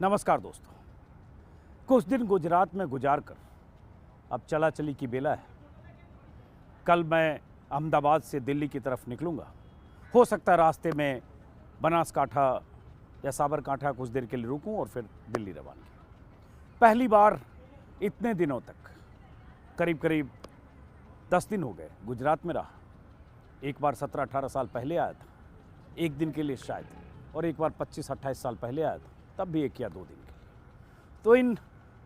नमस्कार दोस्तों। कुछ दिन गुजरात में गुजार कर अब चला चली की बेला है। कल मैं अहमदाबाद से दिल्ली की तरफ निकलूंगा। हो सकता है रास्ते में बनासकांठा या साबरकांठा कुछ देर के लिए रुकूं और फिर दिल्ली रवानगी। पहली बार इतने दिनों तक करीब करीब 10 दिन हो गए गुजरात में रहा। एक बार 17-18 साल पहले आया था, एक दिन के लिए शायद, और एक बार 25-28 साल पहले आया था, तब भी 1 या 2 दिन के लिए। तो इन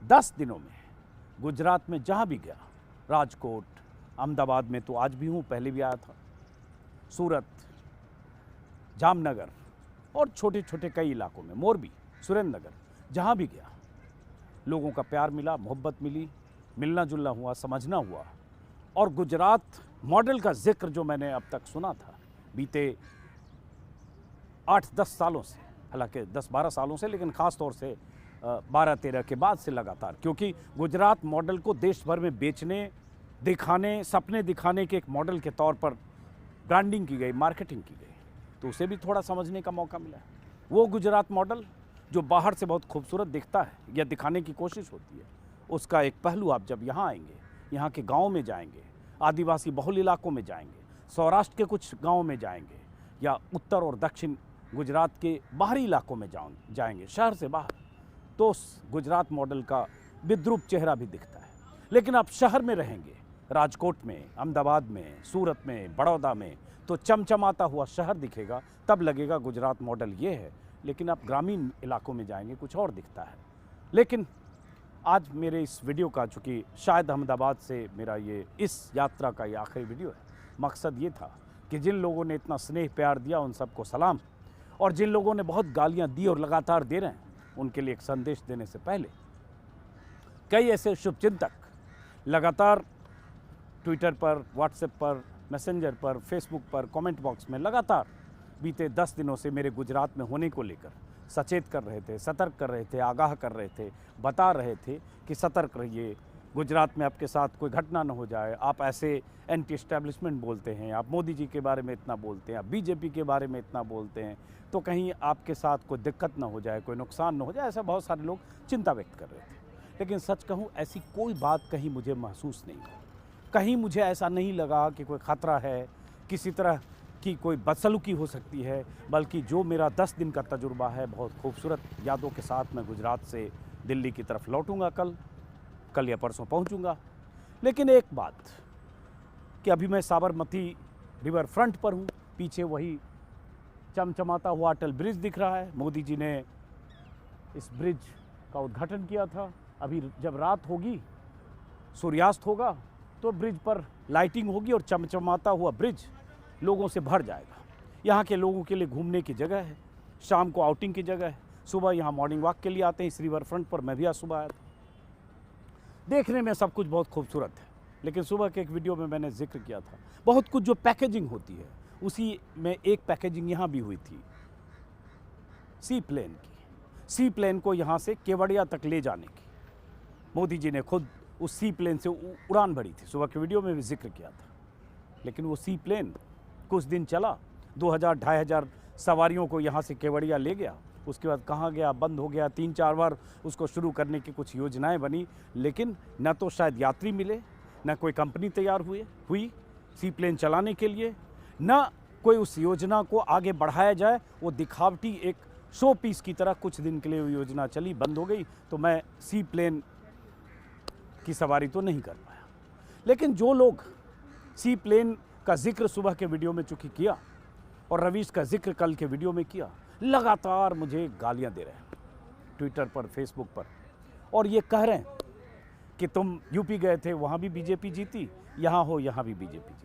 10 दिनों में गुजरात में जहाँ भी गया, राजकोट, अहमदाबाद में तो आज भी हूँ, पहले भी आया था, सूरत, जामनगर और छोटे छोटे कई इलाकों में, मोरबी, सुरेंद्रनगर, जहाँ भी गया लोगों का प्यार मिला, मोहब्बत मिली, मिलना जुलना हुआ, समझना हुआ। और गुजरात मॉडल का जिक्र जो मैंने अब तक सुना था बीते 8-10 सालों से, हालांकि 10-12 सालों से, लेकिन ख़ास तौर से 12-13 के बाद से लगातार, क्योंकि गुजरात मॉडल को देश भर में बेचने, दिखाने, सपने दिखाने के एक मॉडल के तौर पर ब्रांडिंग की गई, मार्केटिंग की गई, तो उसे भी थोड़ा समझने का मौका मिला। वो गुजरात मॉडल जो बाहर से बहुत खूबसूरत दिखता है या दिखाने की कोशिश होती है, उसका एक पहलू आप जब यहाँ आएंगे, यहाँ के गाँव में जाएंगे, आदिवासी बहुल इलाकों में जाएंगे, सौराष्ट्र के कुछ गाँव में जाएंगे, या उत्तर और दक्षिण गुजरात के बाहरी इलाकों में जाएंगे, शहर से बाहर, तो उस गुजरात मॉडल का विद्रूप चेहरा भी दिखता है। लेकिन आप शहर में रहेंगे, राजकोट में, अहमदाबाद में, सूरत में, बड़ौदा में, तो चमचमाता हुआ शहर दिखेगा, तब लगेगा गुजरात मॉडल ये है। लेकिन आप ग्रामीण इलाकों में जाएंगे, कुछ और दिखता है। लेकिन आज मेरे इस वीडियो का, चूँकि शायद अहमदाबाद से मेरा ये इस यात्रा का ये आखिरी वीडियो है, मकसद ये था कि जिन लोगों ने इतना स्नेह प्यार दिया उन सबको सलाम, और जिन लोगों ने बहुत गालियां दी और लगातार दे रहे हैं उनके लिए एक संदेश देने से पहले, कई ऐसे शुभचिंतक लगातार ट्विटर पर, व्हाट्सएप पर, मैसेंजर पर, फेसबुक पर, कमेंट बॉक्स में लगातार बीते 10 दिनों से मेरे गुजरात में होने को लेकर सचेत कर रहे थे, सतर्क कर रहे थे, आगाह कर रहे थे, बता रहे थे कि सतर्क रहिए, गुजरात में आपके साथ कोई घटना न हो जाए। आप ऐसे एंटी एस्टैब्लिशमेंट बोलते हैं, आप मोदी जी के बारे में इतना बोलते हैं, आप बीजेपी के बारे में इतना बोलते हैं, तो कहीं आपके साथ कोई दिक्कत ना हो जाए, कोई नुकसान ना हो जाए, ऐसा बहुत सारे लोग चिंता व्यक्त कर रहे थे। लेकिन सच कहूँ, ऐसी कोई बात कहीं मुझे महसूस नहीं हुई। कहीं मुझे ऐसा नहीं लगा कि कोई ख़तरा है, किसी तरह की कोई बदसलूकी हो सकती है। बल्कि जो मेरा 10 दिन का तजुर्बा है, बहुत खूबसूरत यादों के साथ मैं गुजरात से दिल्ली की तरफ लौटूंगा। कल या परसों पहुंचूंगा। लेकिन एक बात कि अभी मैं साबरमती रिवर फ्रंट पर हूं, पीछे वही चमचमाता हुआ अटल ब्रिज दिख रहा है। मोदी जी ने इस ब्रिज का उद्घाटन किया था। अभी जब रात होगी, सूर्यास्त होगा, तो ब्रिज पर लाइटिंग होगी और चमचमाता हुआ ब्रिज लोगों से भर जाएगा। यहाँ के लोगों के लिए घूमने की जगह है, शाम को आउटिंग की जगह है, सुबह यहाँ मॉर्निंग वॉक के लिए आते हैं इस रिवर फ्रंट पर। मैं भी आज सुबह आया था। देखने में सब कुछ बहुत खूबसूरत है, लेकिन सुबह के एक वीडियो में मैंने जिक्र किया था, बहुत कुछ जो पैकेजिंग होती है, उसी में एक पैकेजिंग यहाँ भी हुई थी, सी प्लेन की। सी प्लेन को यहाँ से केवड़िया तक ले जाने की मोदी जी ने खुद उस सी प्लेन से उड़ान भरी थी। सुबह के वीडियो में भी जिक्र किया था। लेकिन वो सी प्लेन कुछ दिन चला, 2000-2500 सवारियों को यहाँ से केवड़िया ले गया। उसके बाद कहाँ गया, बंद हो गया। 3-4 बार उसको शुरू करने की कुछ योजनाएं बनी, लेकिन न तो शायद यात्री मिले, न कोई कंपनी तैयार हुई सी प्लेन चलाने के लिए, न कोई उस योजना को आगे बढ़ाया जाए। वो दिखावटी एक शो पीस की तरह कुछ दिन के लिए वो योजना चली, बंद हो गई। तो मैं सी प्लेन की सवारी तो नहीं कर पाया। लेकिन जो लोग सी प्लेन का जिक्र सुबह के वीडियो में चूँकि किया और रवीश का जिक्र कल के वीडियो में किया, लगातार मुझे गालियां दे रहे हैं ट्विटर पर, फेसबुक पर, और ये कह रहे हैं कि तुम यूपी गए थे, वहाँ भी बीजेपी जीती, यहाँ हो, यहाँ भी बीजेपी जीती।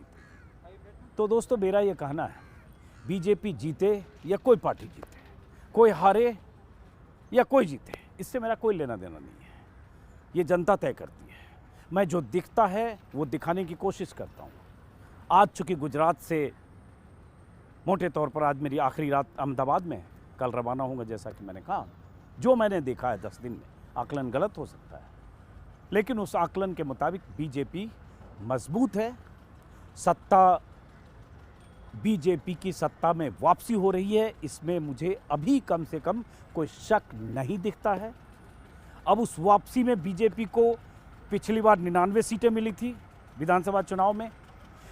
तो दोस्तों, मेरा ये कहना है, बीजेपी जीते या कोई पार्टी जीते, कोई हारे या कोई जीते, इससे मेरा कोई लेना देना नहीं है। ये जनता तय करती है। मैं जो दिखता है वो दिखाने की कोशिश करता हूँ। आज चूँकि गुजरात से मोटे तौर पर आज मेरी आखिरी रात अहमदाबाद में है, कल रवाना होऊंगा। जैसा कि मैंने कहा, जो मैंने देखा है 10 दिन में, आकलन गलत हो सकता है, लेकिन उस आकलन के मुताबिक बीजेपी मजबूत है, सत्ता बीजेपी की सत्ता में वापसी हो रही है, इसमें मुझे अभी कम से कम कोई शक नहीं दिखता है। अब उस वापसी में बीजेपी को पिछली बार 99 सीटें मिली थी विधानसभा चुनाव में,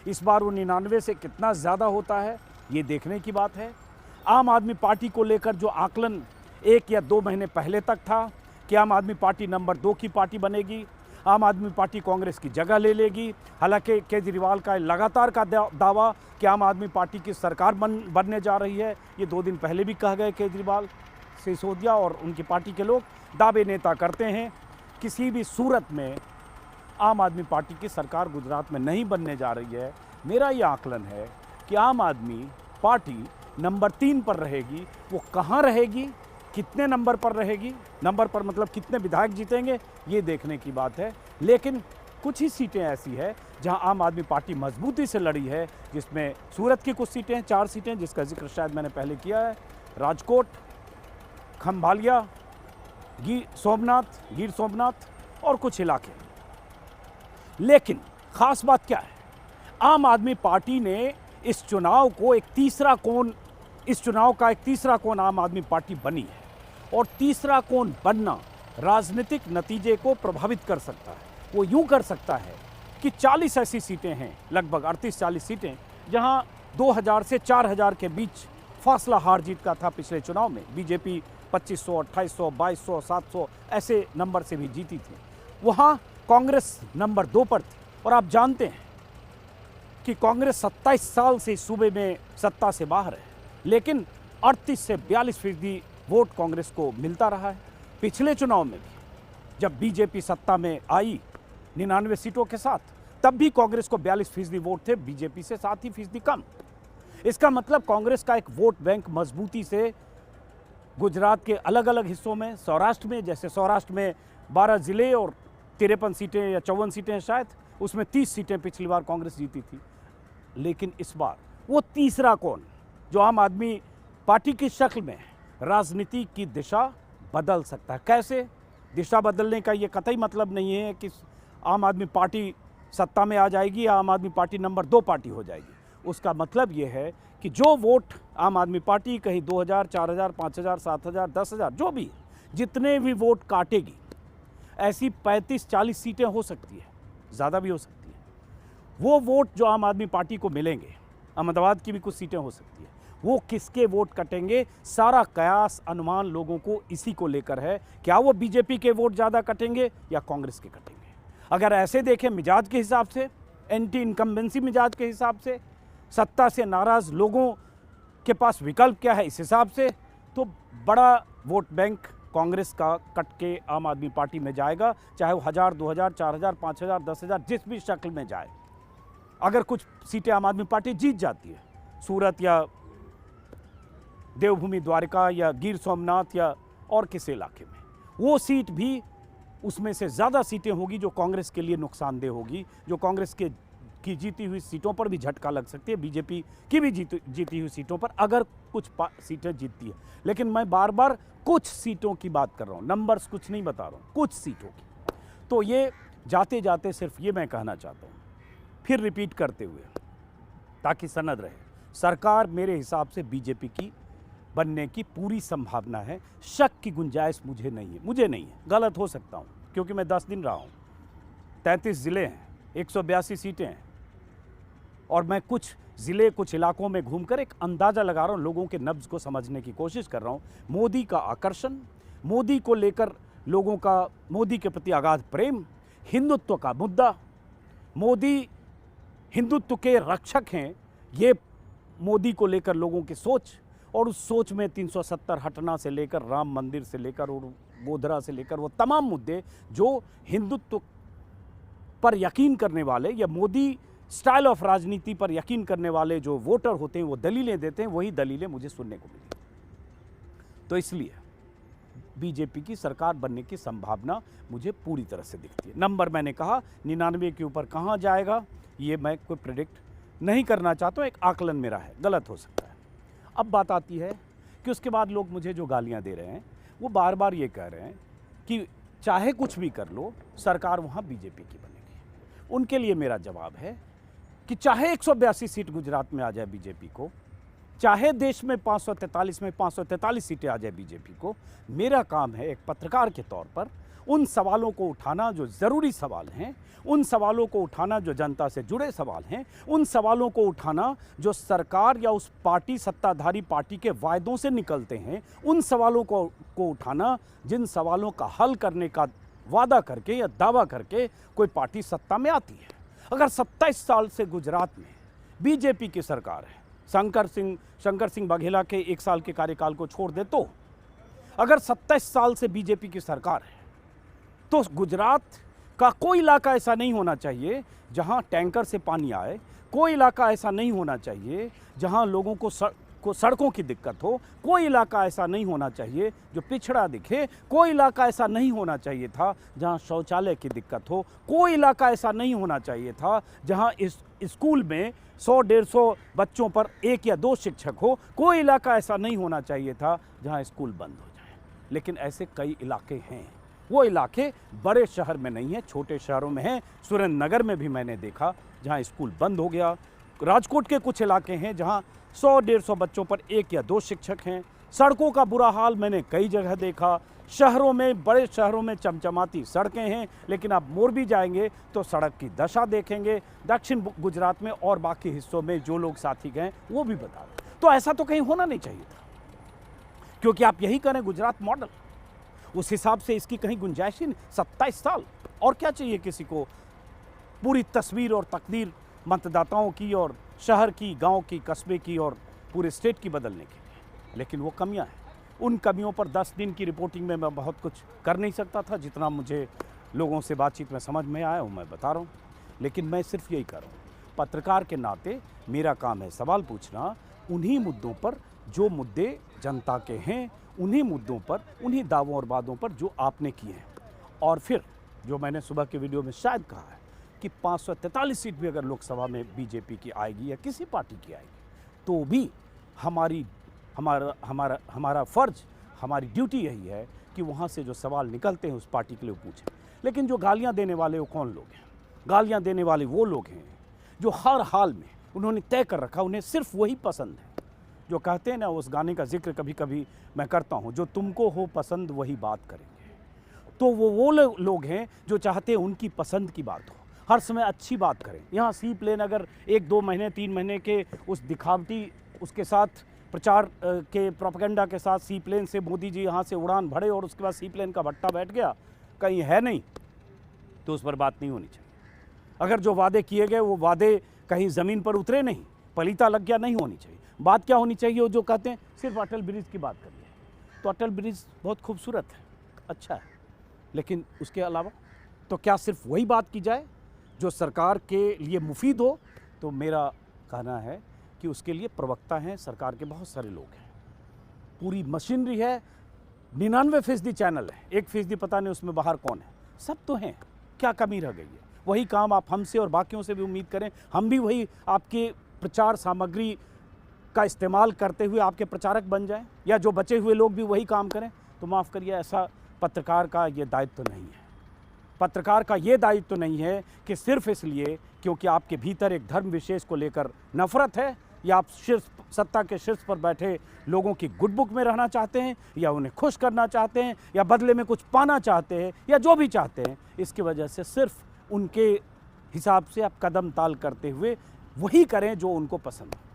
इस बार वो 99 से कितना ज़्यादा होता है ये देखने की बात है। आम आदमी पार्टी को लेकर जो आकलन 1 या 2 महीने पहले तक था कि आम आदमी पार्टी नंबर 2 की पार्टी बनेगी, आम आदमी पार्टी कांग्रेस की जगह ले लेगी। हालांकि केजरीवाल का लगातार का दावा कि आम आदमी पार्टी की सरकार बनने जा रही है, ये 2 दिन पहले भी कह गए केजरीवाल, सिसोदिया और उनकी पार्टी के लोग दावे नेता करते हैं। किसी भी सूरत में आम आदमी पार्टी की सरकार गुजरात में नहीं बनने जा रही है। मेरा ये आकलन है कि आम आदमी पार्टी नंबर 3 पर रहेगी। वो कहाँ रहेगी, कितने नंबर पर रहेगी, नंबर पर मतलब कितने विधायक जीतेंगे, ये देखने की बात है। लेकिन कुछ ही सीटें ऐसी है जहां आम आदमी पार्टी मजबूती से लड़ी है, जिसमें सूरत की कुछ सीटें, 4 सीटें जिसका जिक्र शायद मैंने पहले किया है, राजकोट, खंभालिया, गिर सोमनाथ और कुछ इलाके। लेकिन खास बात क्या है, आम आदमी पार्टी ने इस चुनाव का एक तीसरा कोण आम आदमी पार्टी बनी है, और तीसरा कोण बनना राजनीतिक नतीजे को प्रभावित कर सकता है। वो यूं कर सकता है कि 40 ऐसी सीटें हैं, लगभग 38-40 सीटें, जहां 2000 से 4000 के बीच फासला हार जीत का था पिछले चुनाव में। बीजेपी 2500, 2800, 2200, 700 ऐसे नंबर से भी जीती थी। वहां कांग्रेस नंबर 2 पर थी, और आप जानते हैं कि कांग्रेस 27 साल से सूबे में सत्ता से बाहर है, लेकिन 38 से 42% वोट कांग्रेस को मिलता रहा है। पिछले चुनाव में भी जब बीजेपी सत्ता में आई 99 सीटों के साथ, तब भी कांग्रेस को 42% वोट थे, बीजेपी से 7% कम। इसका मतलब कांग्रेस का एक वोट बैंक मजबूती से गुजरात के अलग अलग हिस्सों में, सौराष्ट्र में, जैसे सौराष्ट्र में 12 जिले और 53 सीटें या 54 सीटें शायद, उसमें 30 सीटें पिछली बार कांग्रेस जीती थी। लेकिन इस बार वो तीसरा कोण जो आम आदमी पार्टी की शक्ल में राजनीति की दिशा बदल सकता है। कैसे? दिशा बदलने का ये कतई मतलब नहीं है कि आम आदमी पार्टी सत्ता में आ जाएगी या आम आदमी पार्टी नंबर 2 पार्टी हो जाएगी। उसका मतलब ये है कि जो वोट आम आदमी पार्टी कहीं 2000, 4000, 5000, 7000, 10000 जो भी जितने भी वोट काटेगी, ऐसी 35-40 सीटें हो सकती है, ज़्यादा भी हो सकती है। वो वोट जो आम आदमी पार्टी को मिलेंगे, अहमदाबाद की भी कुछ सीटें हो सकती है, वो किसके वोट कटेंगे, सारा कयास अनुमान लोगों को इसी को लेकर है। क्या वो बीजेपी के वोट ज़्यादा कटेंगे या कांग्रेस के कटेंगे? अगर ऐसे देखें मिजाज के हिसाब से, एंटी इनकम्बेंसी मिजाज के हिसाब से, सत्ता से नाराज़ लोगों के पास विकल्प क्या है इस हिसाब से, तो बड़ा वोट बैंक कांग्रेस का कट के आम आदमी पार्टी में जाएगा, चाहे वो 1000, 2000, 4000, 5000, 10000 जिस भी शक्ल में जाए। अगर कुछ सीटें आम आदमी पार्टी जीत जाती है, सूरत या देवभूमि द्वारका या गिर सोमनाथ या और किसी इलाके में, वो सीट भी उसमें से ज़्यादा सीटें होगी जो कांग्रेस के लिए नुकसानदेह होगी, जो कांग्रेस की जीती हुई सीटों पर भी झटका लग सकती है, बीजेपी की भी जीती हुई सीटों पर अगर कुछ सीटें जीतती है। लेकिन मैं बार बार कुछ सीटों की बात कर रहा हूँ, नंबर्स कुछ नहीं बता रहा हूँ, कुछ सीटों की। तो ये जाते जाते सिर्फ ये मैं कहना चाहता हूँ, फिर रिपीट करते हुए, ताकि सनद रहे, सरकार मेरे हिसाब से बीजेपी की बनने की पूरी संभावना है। शक की गुंजाइश मुझे नहीं है। गलत हो सकता हूँ क्योंकि मैं 10 दिन रहा हूँ, 33 ज़िले हैं, 182 सीटें हैं, और मैं कुछ ज़िले, कुछ इलाकों में घूमकर एक अंदाज़ा लगा रहा हूँ, लोगों के नब्ज़ को समझने की कोशिश कर रहा हूँ। मोदी का आकर्षण, मोदी को लेकर लोगों का मोदी के प्रति अगाध प्रेम, हिंदुत्व का मुद्दा, मोदी हिंदुत्व के रक्षक हैं, ये मोदी को लेकर लोगों की सोच, और उस सोच में 370 हटना से लेकर राम मंदिर से लेकर और गोधरा से लेकर वो तमाम मुद्दे जो हिंदुत्व पर यकीन करने वाले या मोदी स्टाइल ऑफ राजनीति पर यकीन करने वाले जो वोटर होते हैं, वो दलीलें देते हैं, वही दलीलें मुझे सुनने को मिली। तो इसलिए बीजेपी की सरकार बनने की संभावना मुझे पूरी तरह से दिखती है। नंबर मैंने कहा 99 के ऊपर कहाँ जाएगा ये मैं कोई प्रेडिक्ट नहीं करना चाहता हूँ, एक आकलन मेरा है, गलत हो सकता है। अब बात आती है कि उसके बाद लोग मुझे जो गालियाँ दे रहे हैं वो बार बार ये कह रहे हैं कि चाहे कुछ भी कर लो, सरकार वहाँ बीजेपी की बनेगी। उनके लिए मेरा जवाब है कि चाहे 182 सीट गुजरात में आ जाए बीजेपी को, चाहे देश में 543 में 543 सीटें आ जाए बीजेपी को, मेरा काम है एक पत्रकार के तौर पर उन सवालों को उठाना जो ज़रूरी सवाल हैं, उन सवालों को उठाना जो जनता से जुड़े सवाल हैं, उन सवालों को उठाना जो सरकार या उस पार्टी, सत्ताधारी पार्टी के वायदों से निकलते हैं, उन सवालों को उठाना जिन सवालों का हल करने का वादा करके या दावा करके कोई पार्टी सत्ता में आती है। अगर 27 साल से गुजरात में बीजेपी की सरकार है, शंकर सिंह बघेला के 1 साल के कार्यकाल को छोड़ दे तो, अगर 27 साल से बीजेपी की सरकार है तो गुजरात का कोई इलाका ऐसा नहीं होना चाहिए जहां टैंकर से पानी आए, कोई इलाका ऐसा नहीं होना चाहिए जहां लोगों को सड़कों की दिक्कत हो, कोई इलाका ऐसा नहीं होना चाहिए जो पिछड़ा दिखे, कोई इलाका ऐसा नहीं होना चाहिए था जहां शौचालय की दिक्कत हो, कोई इलाका ऐसा नहीं होना चाहिए था जहां इस स्कूल में 100-150 बच्चों पर 1 या 2 शिक्षक हो, कोई इलाका ऐसा नहीं होना चाहिए था जहां स्कूल बंद हो जाए। लेकिन ऐसे कई इलाके हैं। वो इलाके बड़े शहर में नहीं है, छोटे शहरों में हैं। सुरेंद्रनगर में भी मैंने देखा जहां स्कूल बंद हो गया। राजकोट के कुछ इलाके हैं जहां 100-150 बच्चों पर 1 या 2 शिक्षक हैं। सड़कों का बुरा हाल मैंने कई जगह देखा। शहरों में, बड़े शहरों में चमचमाती सड़कें हैं, लेकिन आप मोरबी जाएंगे तो सड़क की दशा देखेंगे। दक्षिण गुजरात में और बाकी हिस्सों में जो लोग साथी गए वो भी बता दें। तो ऐसा तो कहीं होना नहीं चाहिए था, क्योंकि आप यही करें गुजरात मॉडल, उस हिसाब से इसकी कहीं गुंजाइश ही नहीं। 27 साल और क्या चाहिए किसी को पूरी तस्वीर और तकदीर मतदाताओं की और शहर की, गांव की, कस्बे की और पूरे स्टेट की बदलने के लिए। लेकिन वो कमियां हैं। उन कमियों पर 10 दिन की रिपोर्टिंग में मैं बहुत कुछ कर नहीं सकता था। जितना मुझे लोगों से बातचीत में समझ में आया वो मैं बता रहा हूँ। लेकिन मैं सिर्फ यही कर रहा हूँ, पत्रकार के नाते मेरा काम है सवाल पूछना उन्हीं मुद्दों पर जो मुद्दे जनता के हैं, उन्हीं मुद्दों पर, उन्हीं दावों और वादों पर जो आपने किए हैं। और फिर जो मैंने सुबह के वीडियो में शायद कहा है कि 543 सीट भी अगर लोकसभा में बीजेपी की आएगी या किसी पार्टी की आएगी तो भी हमारा फ़र्ज, हमारी ड्यूटी यही है कि वहाँ से जो सवाल निकलते हैं उस पार्टी के लिए पूछें। लेकिन जो गालियाँ देने वाले वो कौन लोग हैं? गालियाँ देने वाले वो लोग हैं जो हर हाल में उन्होंने तय कर रखा, उन्हें सिर्फ वही पसंद है। जो कहते हैं ना, उस गाने का जिक्र कभी कभी मैं करता हूँ, जो तुमको हो पसंद वही बात करेंगे। तो वो लोग हैं जो चाहते हैं उनकी पसंद की बात हो, हर समय अच्छी बात करें। यहाँ सी प्लेन अगर 1-2 महीने 3 महीने के उस दिखावटी उसके साथ प्रचार के प्रोपेगेंडा के साथ सी प्लेन से मोदी जी यहाँ से उड़ान भरे और उसके बाद सी प्लेन का भट्टा बैठ गया, कहीं है नहीं, तो उस पर बात नहीं होनी चाहिए। अगर जो वादे किए गए वो वादे कहीं ज़मीन पर उतरे नहीं, पलीता लग गया, नहीं होनी चाहिए। बात क्या होनी चाहिए? वो जो कहते हैं सिर्फ अटल ब्रिज की बात करिए, तो अटल ब्रिज बहुत खूबसूरत है, अच्छा है, लेकिन उसके अलावा तो क्या सिर्फ वही बात की जाए जो सरकार के लिए मुफीद हो? तो मेरा कहना है कि उसके लिए प्रवक्ता हैं, सरकार के बहुत सारे लोग हैं, पूरी मशीनरी है, 99% चैनल है, 1% पता नहीं उसमें बाहर कौन है, सब तो हैं। क्या कमी रह गई है? वही काम आप हमसे और बाकियों से भी उम्मीद करें, हम भी वही आपके प्रचार सामग्री का इस्तेमाल करते हुए आपके प्रचारक बन जाएं, या जो बचे हुए लोग भी वही काम करें, तो माफ़ करिए, ऐसा पत्रकार का ये दायित्व नहीं है। पत्रकार का ये दायित्व नहीं है कि सिर्फ इसलिए क्योंकि आपके भीतर एक धर्म विशेष को लेकर नफरत है, या आप सत्ता के शीर्ष पर बैठे लोगों की गुड बुक में रहना चाहते हैं, या उन्हें खुश करना चाहते हैं, या बदले में कुछ पाना चाहते हैं, या जो भी चाहते हैं, इसकी वजह से सिर्फ उनके हिसाब से आप कदम ताल करते हुए वही करें जो उनको पसंद है।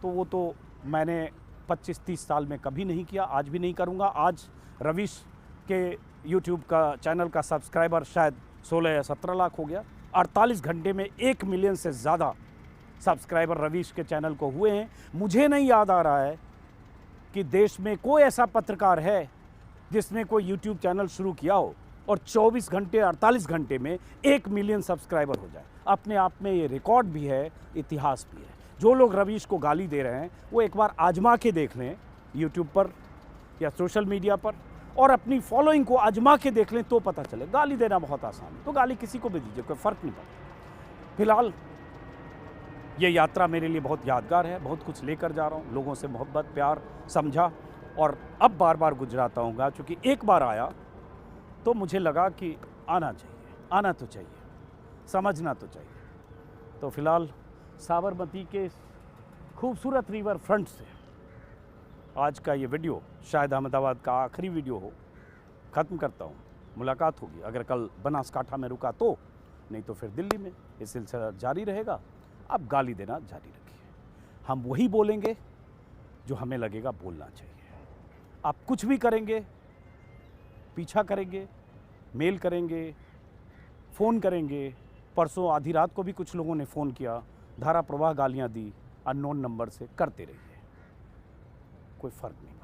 तो वो तो मैंने 25-30 साल में कभी नहीं किया, आज भी नहीं करूँगा। आज रवीश के यूट्यूब का चैनल का सब्सक्राइबर शायद 16 या 17 लाख हो गया। 48 घंटे में 1 मिलियन से ज़्यादा सब्सक्राइबर रवीश के चैनल को हुए हैं। मुझे नहीं याद आ रहा है कि देश में कोई ऐसा पत्रकार है जिसने कोई यूट्यूब चैनल शुरू किया हो और 24 घंटे 48 घंटे में 1 मिलियन सब्सक्राइबर हो जाए। अपने आप में ये रिकॉर्ड भी है, इतिहास भी है। जो लोग रवीश को गाली दे रहे हैं वो एक बार आजमा के देख लें यूट्यूब पर या सोशल मीडिया पर, और अपनी फॉलोइंग को आजमा के देख लें तो पता चले। गाली देना बहुत आसान है, तो गाली किसी को भी दीजिए, कोई फ़र्क नहीं पड़ता। फिलहाल ये यात्रा मेरे लिए बहुत यादगार है, बहुत कुछ लेकर जा रहा हूँ, लोगों से मोहब्बत, प्यार समझा, और अब बार बार गुजरात आऊँगा, क्योंकि एक बार आया तो मुझे लगा कि आना चाहिए, आना तो चाहिए, समझना तो चाहिए। तो फिलहाल साबरमती के खूबसूरत रिवर फ्रंट से आज का ये वीडियो शायद अहमदाबाद का आखिरी वीडियो हो, ख़त्म करता हूँ। मुलाकात होगी, अगर कल बनासकांठा में रुका तो, नहीं तो फिर दिल्ली में ये सिलसिला जारी रहेगा। अब गाली देना जारी रखिए, हम वही बोलेंगे जो हमें लगेगा बोलना चाहिए। आप कुछ भी करेंगे, पीछा करेंगे, मेल करेंगे, फ़ोन करेंगे। परसों आधी रात को भी कुछ लोगों ने फ़ोन किया, धारा प्रवाह गालियाँ दी, अननोन नंबर से। करते रहिए, कोई फ़र्क नहीं।